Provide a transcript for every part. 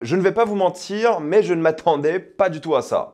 Je ne vais pas vous mentir, mais je ne m'attendais pas du tout à ça.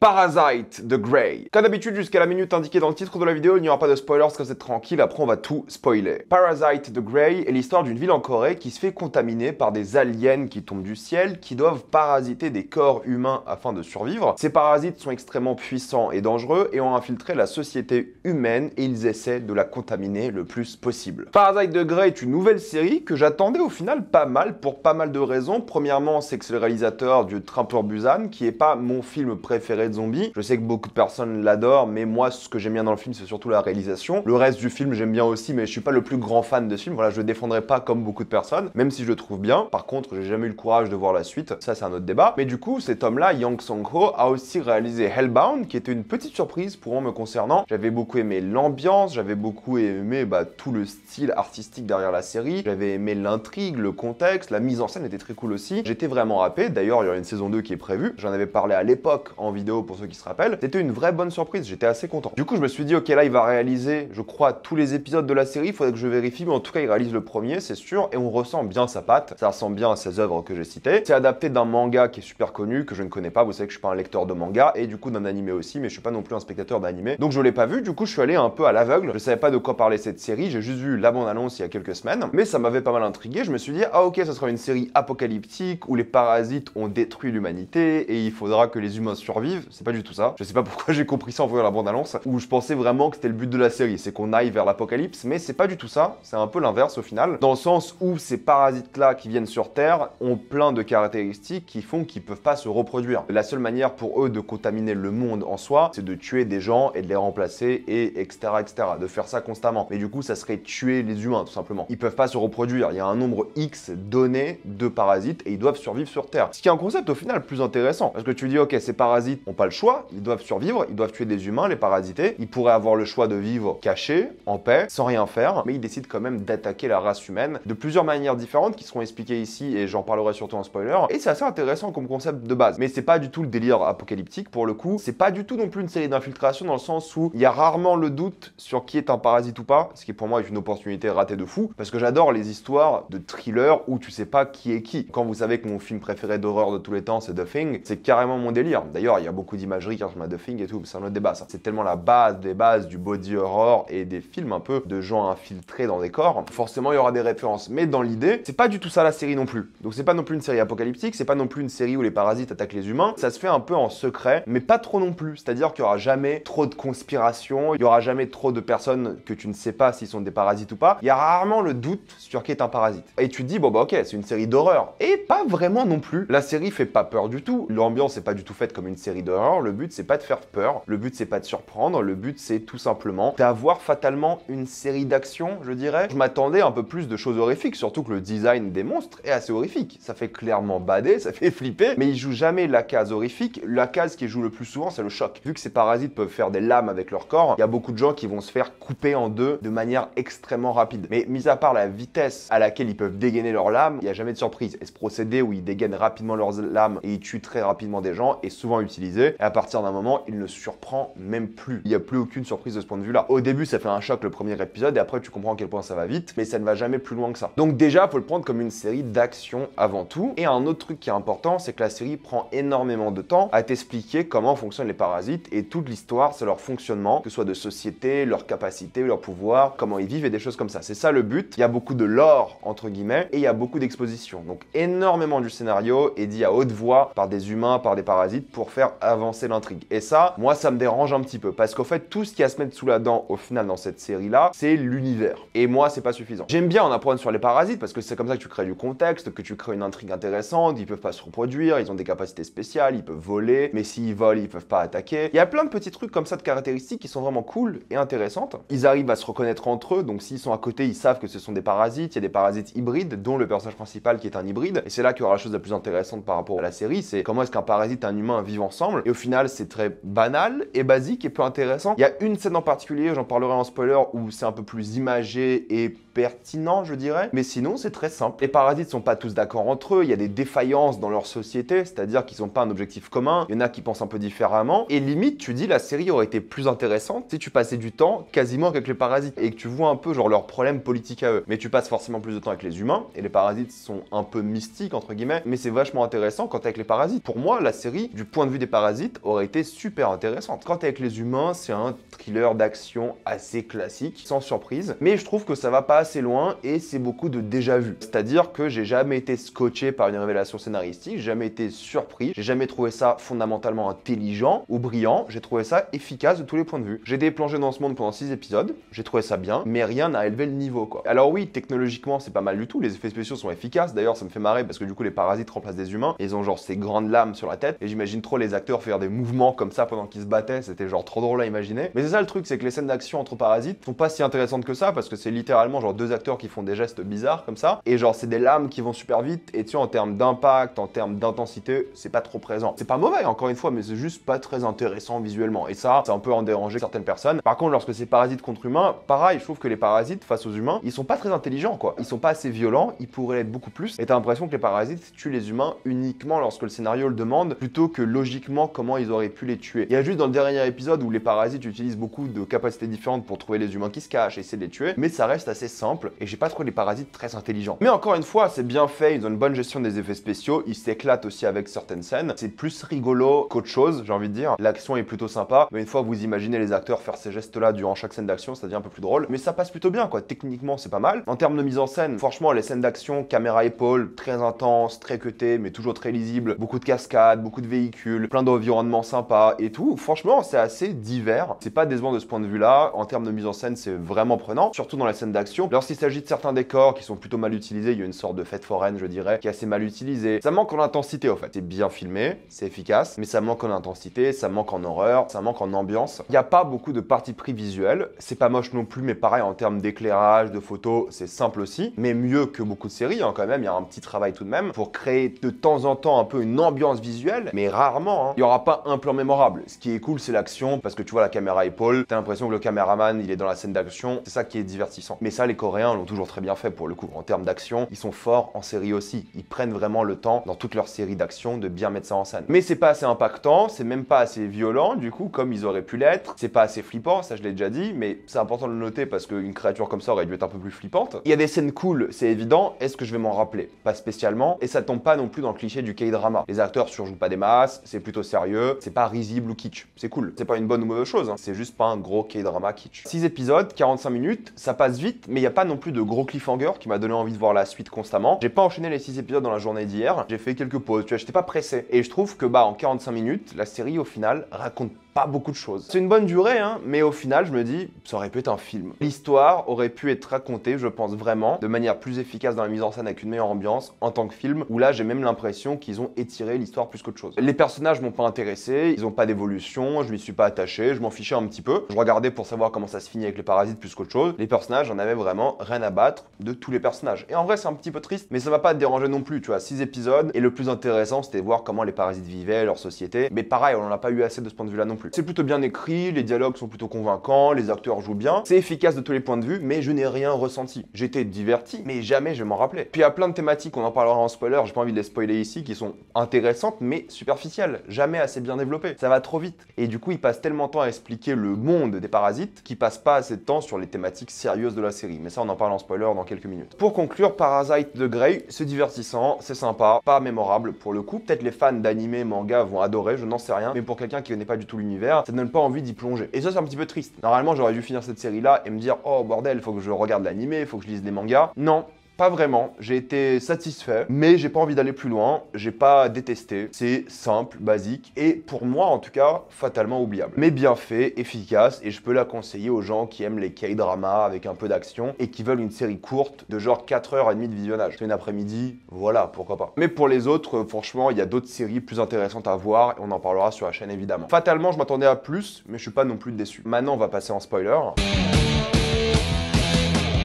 Parasite de Grey. Comme d'habitude, jusqu'à la minute indiquée dans le titre de la vidéo, il n'y aura pas de spoilers, comme c'est tranquille, après on va tout spoiler. Parasite de Grey est l'histoire d'une ville en Corée qui se fait contaminer par des aliens qui tombent du ciel, qui doivent parasiter des corps humains afin de survivre. Ces parasites sont extrêmement puissants et dangereux et ont infiltré la société humaine et ils essaient de la contaminer le plus possible. Parasite de Grey est une nouvelle série que j'attendais au final pas mal pour pas mal de raisons. Premièrement, c'est que c'est le réalisateur du Train pour Busan, qui est pas mon film préféré de zombies. Je sais que beaucoup de personnes l'adorent, mais moi, ce que j'aime bien dans le film, c'est surtout la réalisation. Le reste du film, j'aime bien aussi, mais je suis pas le plus grand fan de ce film. Voilà, je le défendrai pas comme beaucoup de personnes, même si je le trouve bien. Par contre, j'ai jamais eu le courage de voir la suite. Ça, c'est un autre débat. Mais du coup, cet homme-là, Yang Sang-ho, a aussi réalisé Hellbound, qui était une petite surprise pour moi me concernant. J'avais beaucoup aimé l'ambiance, j'avais beaucoup aimé tout le style artistique derrière la série. J'avais aimé l'intrigue, le contexte, la mise en scène était très cool aussi. J'étais vraiment happé. D'ailleurs, il y aura une saison 2 qui est prévue. J'en avais parlé à l'époque en vidéo pour ceux qui se rappellent. C'était une vraie bonne surprise, j'étais assez content. Du coup, je me suis dit, ok, là, il va réaliser, je crois, tous les épisodes de la série. Il faudrait que je vérifie, mais en tout cas, il réalise le premier, c'est sûr, et on ressent bien sa patte. Ça ressemble bien à ses œuvres que j'ai citées. C'est adapté d'un manga qui est super connu, que je ne connais pas. Vous savez que je suis pas un lecteur de manga, et du coup, d'un animé aussi, mais je suis pas non plus un spectateur d'animé. Donc, je l'ai pas vu. Du coup, je suis allé un peu à l'aveugle. Je savais pas de quoi parler cette série. J'ai juste vu la bande-annonce il y a quelques semaines, mais ça m'avait pas mal intrigué. Je me suis dit, ah, ok, ça sera une série apocalyptique où les parasites ont détruit l'humanité et il faudra que les humains survivent. C'est pas du tout ça. Je sais pas pourquoi j'ai compris ça en voyant la bande-annonce, où je pensais vraiment que c'était le but de la série, c'est qu'on aille vers l'apocalypse, mais c'est pas du tout ça, c'est un peu l'inverse au final, dans le sens où ces parasites-là qui viennent sur Terre ont plein de caractéristiques qui font qu'ils peuvent pas se reproduire. La seule manière pour eux de contaminer le monde en soi, c'est de tuer des gens et de les remplacer, et etc., de faire ça constamment. Mais du coup, ça serait tuer les humains, tout simplement. Ils peuvent pas se reproduire, il y a un nombre X donné de parasites, et ils doivent survivre sur Terre. Ce qui est un concept au final plus intéressant, parce que tu dis, ok, ces parasites ont pas le choix, ils doivent survivre, ils doivent tuer des humains, les parasiter. Ils pourraient avoir le choix de vivre cachés, en paix, sans rien faire, mais ils décident quand même d'attaquer la race humaine de plusieurs manières différentes qui seront expliquées ici et j'en parlerai surtout en spoiler. Et c'est assez intéressant comme concept de base. Mais c'est pas du tout le délire apocalyptique pour le coup. C'est pas du tout non plus une série d'infiltration dans le sens où il y a rarement le doute sur qui est un parasite ou pas, ce qui pour moi est une opportunité ratée de fou parce que j'adore les histoires de thriller où tu sais pas qui est qui. Quand vous savez que mon film préféré d'horreur de tous les temps c'est The Thing, c'est carrément mon délire. D'ailleurs, il y a beaucoup d'imagerie qui ressemble à The Thing et tout, c'est un autre débat ça. C'est tellement la base des bases du body horror et des films un peu de gens infiltrés dans des corps. Forcément, il y aura des références. Mais dans l'idée, c'est pas du tout ça la série non plus. Donc c'est pas non plus une série apocalyptique, c'est pas non plus une série où les parasites attaquent les humains. Ça se fait un peu en secret, mais pas trop non plus. C'est-à-dire qu'il y aura jamais trop de conspiration, il y aura jamais trop de personnes que tu ne sais pas s'ils sont des parasites ou pas. Il y a rarement le doute sur qui est un parasite. Et tu te dis, bon bah ok, c'est une série d'horreur. Et pas vraiment non plus. La série fait pas peur du tout. L'ambiance est pas du tout faite comme une série d'horreur. Le but c'est pas de faire peur. Le but c'est pas de surprendre. Le but c'est tout simplement d'avoir fatalement une série d'action, je dirais. Je m'attendais un peu plus de choses horrifiques, surtout que le design des monstres est assez horrifique. Ça fait clairement bader, ça fait flipper, mais ils jouent jamais la case horrifique. La case qui joue le plus souvent, c'est le choc. Vu que ces parasites peuvent faire des lames avec leur corps, il y a beaucoup de gens qui vont se faire couper en deux de manière extrêmement rapide. Mais mis à part la vitesse à laquelle ils peuvent dégainer leurs lames, il n'y a jamais de surprise. Et ce procédé où ils dégainent rapidement leurs lames et ils tuent très rapidement des gens est souvent utilisé. Et à partir d'un moment, il ne surprend même plus. Il n'y a plus aucune surprise de ce point de vue-là. Au début, ça fait un choc le premier épisode et après, tu comprends à quel point ça va vite, mais ça ne va jamais plus loin que ça. Donc déjà, faut le prendre comme une série d'action avant tout. Et un autre truc qui est important, c'est que la série prend énormément de temps à t'expliquer comment fonctionnent les parasites et toute l'histoire, c'est leur fonctionnement, que ce soit de société, leur capacité, leur pouvoir, comment ils vivent et des choses comme ça. C'est ça le but. Il y a beaucoup de lore, entre guillemets, et il y a beaucoup d'exposition. Donc énormément du scénario est dit à haute voix par des humains, par des parasites pour faire avancer l'intrigue. Et ça, moi, ça me dérange un petit peu parce qu'au fait, tout ce qu'il y a à se mettre sous la dent au final dans cette série-là, c'est l'univers. Et moi, c'est pas suffisant. J'aime bien en apprendre sur les parasites parce que c'est comme ça que tu crées du contexte, que tu crées une intrigue intéressante, ils peuvent pas se reproduire, ils ont des capacités spéciales, ils peuvent voler, mais s'ils volent, ils peuvent pas attaquer. Il y a plein de petits trucs comme ça de caractéristiques qui sont vraiment cool et intéressantes. Ils arrivent à se reconnaître entre eux, donc s'ils sont à côté, ils savent que ce sont des parasites. Il y a des parasites hybrides, dont le personnage principal qui est un hybride. Et c'est là qu'il y aura la chose la plus intéressante par rapport à la série, c'est comment est-ce qu'un parasite et un humain vivent ensemble. et au final c'est très banal et basique et peu intéressant. Il y a une scène en particulier, j'en parlerai en spoiler, où c'est un peu plus imagé et pertinent, je dirais, mais sinon c'est très simple. Les parasites sont pas tous d'accord entre eux, il y a des défaillances dans leur société, c'est-à-dire qu'ils n'ont pas un objectif commun, il y en a qui pensent un peu différemment, et limite tu dis la série aurait été plus intéressante si tu passais du temps quasiment avec les parasites et que tu vois un peu genre leurs problèmes politiques à eux. Mais tu passes forcément plus de temps avec les humains, et les parasites sont un peu mystiques entre guillemets, mais c'est vachement intéressant quand t'es avec les parasites. Pour moi, la série, du point de vue des parasites, aurait été super intéressante. Quand t'es avec les humains, c'est un thriller d'action assez classique, sans surprise, mais je trouve que ça va pas assez loin et c'est beaucoup de déjà-vu. C'est-à-dire que j'ai jamais été scotché par une révélation scénaristique, j'ai jamais été surpris, j'ai jamais trouvé ça fondamentalement intelligent ou brillant, j'ai trouvé ça efficace de tous les points de vue. J'ai été plongé dans ce monde pendant 6 épisodes, j'ai trouvé ça bien, mais rien n'a élevé le niveau quoi. Alors oui, technologiquement c'est pas mal du tout, les effets spéciaux sont efficaces, d'ailleurs ça me fait marrer parce que du coup les parasites remplacent des humains, et ils ont genre ces grandes lames sur la tête, et j'imagine trop les acteurs faire des mouvements comme ça pendant qu'ils se battaient, c'était genre trop drôle à imaginer. Mais c'est ça le truc, c'est que les scènes d'action entre parasites sont pas si intéressantes que ça, parce que c'est littéralement genre deux acteurs qui font des gestes bizarres comme ça, et genre c'est des lames qui vont super vite, et tu sais en termes d'impact, en termes d'intensité, c'est pas trop présent. C'est pas mauvais encore une fois, mais c'est juste pas très intéressant visuellement, et ça un peu en déranger certaines personnes. Par contre, lorsque c'est parasites contre humains, pareil, je trouve que les parasites face aux humains, ils sont pas très intelligents quoi, ils sont pas assez violents, ils pourraient l'être beaucoup plus, et t'as l'impression que les parasites tuent les humains uniquement lorsque le scénario le demande, plutôt que logiquement comment ils auraient pu les tuer. Il y a juste dans le dernier épisode où les parasites utilisent beaucoup de capacités différentes pour trouver les humains qui se cachent et essayer de les tuer, mais ça reste assez simple, et j'ai pas trouvé les parasites très intelligents. Mais encore une fois, c'est bien fait, ils ont une bonne gestion des effets spéciaux, ils s'éclatent aussi avec certaines scènes, c'est plus rigolo qu'autre chose, j'ai envie de dire. L'action est plutôt sympa, mais une fois vous imaginez les acteurs faire ces gestes-là durant chaque scène d'action, ça devient un peu plus drôle, mais ça passe plutôt bien quoi, techniquement c'est pas mal. En termes de mise en scène, franchement les scènes d'action, caméra épaule, très intense, très cuté, mais toujours très lisible, beaucoup de cascades, beaucoup de véhicules, plein d'environnements sympas et tout, franchement c'est assez divers, c'est pas décevant de ce point de vue-là. En termes de mise en scène, c'est vraiment prenant, surtout dans les scènes d'action. Lorsqu'il s'agit de certains décors qui sont plutôt mal utilisés, il y a une sorte de fête foraine, je dirais, qui est assez mal utilisée. Ça manque en intensité, en fait. C'est bien filmé, c'est efficace, mais ça manque en intensité, ça manque en horreur, ça manque en ambiance. Il n'y a pas beaucoup de parti pris visuel. C'est pas moche non plus, mais pareil, en termes d'éclairage, de photos, c'est simple aussi, mais mieux que beaucoup de séries, hein, quand même. Il y a un petit travail tout de même pour créer de temps en temps un peu une ambiance visuelle, mais rarement. Hein. Il n'y aura pas un plan mémorable. Ce qui est cool, c'est l'action, parce que tu vois la caméra épaule, t'as l'impression que le caméraman, il est dans la scène d'action. C'est ça qui est divertissant. Mais ça, les Coréens l'ont toujours très bien fait pour le coup. En termes d'action, ils sont forts en série aussi. Ils prennent vraiment le temps dans toutes leurs séries d'action de bien mettre ça en scène. Mais c'est pas assez impactant, c'est même pas assez violent du coup comme ils auraient pu l'être. C'est pas assez flippant, ça je l'ai déjà dit, mais c'est important de le noter parce qu'une créature comme ça aurait dû être un peu plus flippante. Il y a des scènes cool, c'est évident. Est-ce que je vais m'en rappeler? Pas spécialement. Et ça tombe pas non plus dans le cliché du K-drama. Les acteurs surjouent pas des masses, c'est plutôt sérieux, c'est pas risible ou kitsch. C'est cool. C'est pas une bonne ou mauvaise chose, hein. C'est juste pas un gros K-drama kitsch. 6 épisodes, 45 minutes, ça passe vite, mais il y a pas non plus de gros cliffhanger qui m'a donné envie de voir la suite constamment. J'ai pas enchaîné les 6 épisodes dans la journée d'hier, j'ai fait quelques pauses, tu vois, j'étais pas pressé. Et je trouve que en 45 minutes, la série au final raconte pas beaucoup de choses. C'est une bonne durée, hein, mais au final, je me dis, ça aurait pu être un film. L'histoire aurait pu être racontée, je pense vraiment, de manière plus efficace dans la mise en scène avec une meilleure ambiance en tant que film, où là, j'ai même l'impression qu'ils ont étiré l'histoire plus qu'autre chose. Les personnages m'ont pas intéressé, ils ont pas d'évolution, je m'y suis pas attaché, je m'en fichais un petit peu. Je regardais pour savoir comment ça se finit avec les parasites plus qu'autre chose. Les personnages, j'en avais vraiment rien à battre de tous les personnages. Et en vrai, c'est un petit peu triste, mais ça va pas te déranger non plus, tu vois. 6 épisodes, et le plus intéressant, c'était de voir comment les parasites vivaient, leur société. Mais pareil, on en a pas eu assez de ce point de vue-là non plus. C'est plutôt bien écrit, les dialogues sont plutôt convaincants, les acteurs jouent bien, c'est efficace de tous les points de vue, mais je n'ai rien ressenti. J'étais diverti, mais jamais je m'en rappelais. Puis il y a plein de thématiques, on en parlera en spoiler, j'ai pas envie de les spoiler ici, qui sont intéressantes, mais superficielles, jamais assez bien développées. Ça va trop vite. Et du coup, ils passent tellement de temps à expliquer le monde des parasites qu'ils passent pas assez de temps sur les thématiques sérieuses de la série. Mais ça, on en parle en spoiler dans quelques minutes. Pour conclure, Parasite the Grey, c'est divertissant, c'est sympa, pas mémorable pour le coup. Peut-être les fans d'anime, manga vont adorer, je n'en sais rien, mais pour quelqu'un qui connaît pas du tout l'univers, ça donne pas envie d'y plonger. Et ça, c'est un petit peu triste. Normalement, j'aurais dû finir cette série-là et me dire, oh bordel, faut que je regarde l'animé, faut que je lise les mangas. Non. Pas vraiment, j'ai été satisfait, mais j'ai pas envie d'aller plus loin, j'ai pas détesté, c'est simple, basique, et pour moi en tout cas, fatalement oubliable. Mais bien fait, efficace, et je peux la conseiller aux gens qui aiment les K-dramas avec un peu d'action, et qui veulent une série courte de genre 4h30 de visionnage. C'est une après-midi, voilà, pourquoi pas. Mais pour les autres, franchement, il y a d'autres séries plus intéressantes à voir, et on en parlera sur la chaîne évidemment. Fatalement, je m'attendais à plus, mais je suis pas non plus déçu. Maintenant, on va passer en spoiler.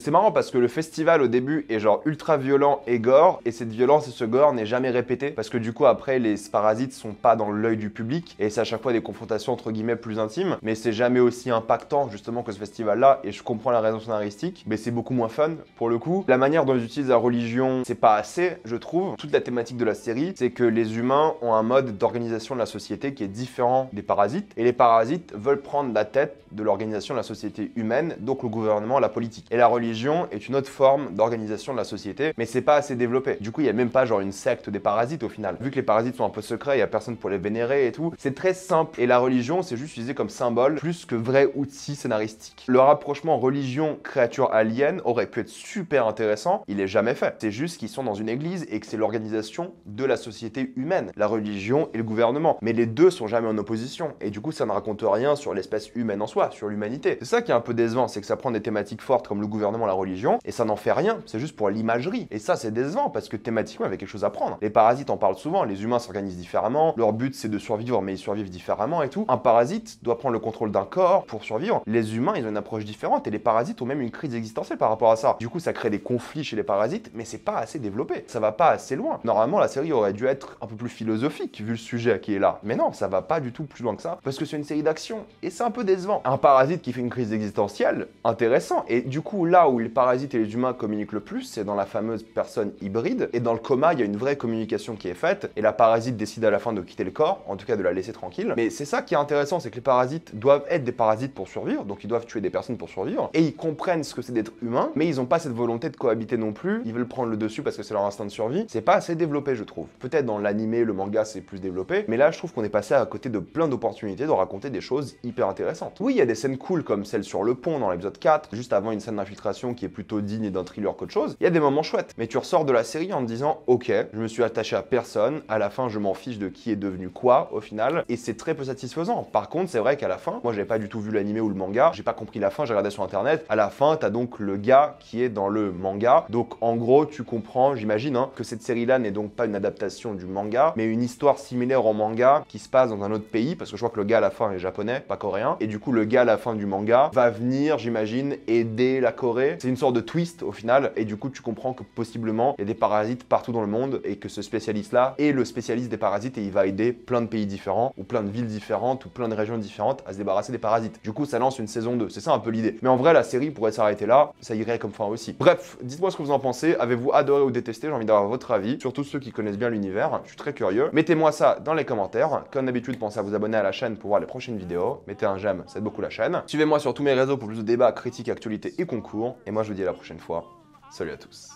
c'est marrant parce que le festival au début est genre ultra violent et gore, et cette violence et ce gore n'est jamais répété parce que du coup après les parasites sont pas dans l'œil du public et c'est à chaque fois des confrontations entre guillemets plus intimes, mais c'est jamais aussi impactant justement que ce festival là, et je comprends la raison scénaristique, mais c'est beaucoup moins fun pour le coup. La manière dont ils utilisent la religion, c'est pas assez, je trouve. Toute la thématique de la série, c'est que les humains ont un mode d'organisation de la société qui est différent des parasites, et les parasites veulent prendre la tête de l'organisation de la société humaine, donc le gouvernement, la politique. Et la religion est une autre forme d'organisation de la société, mais c'est pas assez développé. Du coup, il y a même pas genre une secte des parasites au final. Vu que les parasites sont un peu secrets, il y a personne pour les vénérer et tout, c'est très simple. Et la religion, c'est juste utilisé comme symbole, plus que vrai outil scénaristique. Le rapprochement religion-créature alien aurait pu être super intéressant, il est jamais fait. C'est juste qu'ils sont dans une église et que c'est l'organisation de la société humaine, la religion et le gouvernement. Mais les deux sont jamais en opposition, et du coup, ça ne raconte rien sur l'espèce humaine en soi, sur l'humanité. C'est ça qui est un peu décevant, c'est que ça prend des thématiques fortes comme le gouvernement, la religion, et ça n'en fait rien, c'est juste pour l'imagerie. Et ça, c'est décevant, parce que thématiquement, il y avait quelque chose à prendre. Les parasites en parlent souvent, les humains s'organisent différemment, leur but c'est de survivre, mais ils survivent différemment et tout. Un parasite doit prendre le contrôle d'un corps pour survivre. Les humains, ils ont une approche différente, et les parasites ont même une crise existentielle par rapport à ça. Du coup, ça crée des conflits chez les parasites, mais c'est pas assez développé. Ça va pas assez loin. Normalement, la série aurait dû être un peu plus philosophique, vu le sujet qui est là. Mais non, ça va pas du tout plus loin que ça, parce que c'est une série d'action, et c'est un peu décevant. Un parasite qui fait une crise existentielle, intéressant. Et du coup, là où les parasites et les humains communiquent le plus, c'est dans la fameuse personne hybride. Et dans le coma, il y a une vraie communication qui est faite, et la parasite décide à la fin de quitter le corps, en tout cas de la laisser tranquille. Mais c'est ça qui est intéressant, c'est que les parasites doivent être des parasites pour survivre, donc ils doivent tuer des personnes pour survivre, et ils comprennent ce que c'est d'être humain, mais ils n'ont pas cette volonté de cohabiter non plus. Ils veulent prendre le dessus parce que c'est leur instinct de survie. C'est pas assez développé, je trouve. Peut-être dans l'animé, le manga, c'est plus développé, mais là, je trouve qu'on est passé à côté de plein d'opportunités de raconter des choses hyper intéressantes. Oui, il y a des scènes cool comme celle sur le pont dans l'épisode 4, juste avant une scène d'infiltration qui est plutôt digne d'un thriller qu'autre chose. Il y a des moments chouettes, mais tu ressors de la série en te disant ok, je me suis attaché à personne, à la fin je m'en fiche de qui est devenu quoi au final, et c'est très peu satisfaisant. Par contre, c'est vrai qu'à la fin, moi j'avais pas du tout vu l'animé ou le manga, j'ai pas compris la fin, j'ai regardé sur internet. À la fin, t'as donc le gars qui est dans le manga, donc en gros tu comprends, j'imagine, hein, que cette série-là n'est donc pas une adaptation du manga, mais une histoire similaire au manga qui se passe dans un autre pays, parce que je crois que le gars à la fin est japonais, pas coréen, et du coup le gars à la fin du manga va venir, j'imagine, aider la Corée. C'est une sorte de twist au final, et du coup tu comprends que possiblement il y a des parasites partout dans le monde, et que ce spécialiste-là est le spécialiste des parasites, et il va aider plein de pays différents, ou plein de villes différentes, ou plein de régions différentes à se débarrasser des parasites. Du coup ça lance une saison 2, c'est ça un peu l'idée. Mais en vrai la série pourrait s'arrêter là, ça irait comme fin aussi. Bref, dites-moi ce que vous en pensez, avez-vous adoré ou détesté, j'ai envie d'avoir votre avis, surtout ceux qui connaissent bien l'univers, je suis très curieux. Mettez-moi ça dans les commentaires, comme d'habitude pensez à vous abonner à la chaîne pour voir les prochaines vidéos, mettez un j'aime, ça aide beaucoup la chaîne. Suivez-moi sur tous mes réseaux pour plus de débats, critiques, actualités et concours, et moi je vous dis à la prochaine fois. Salut à tous.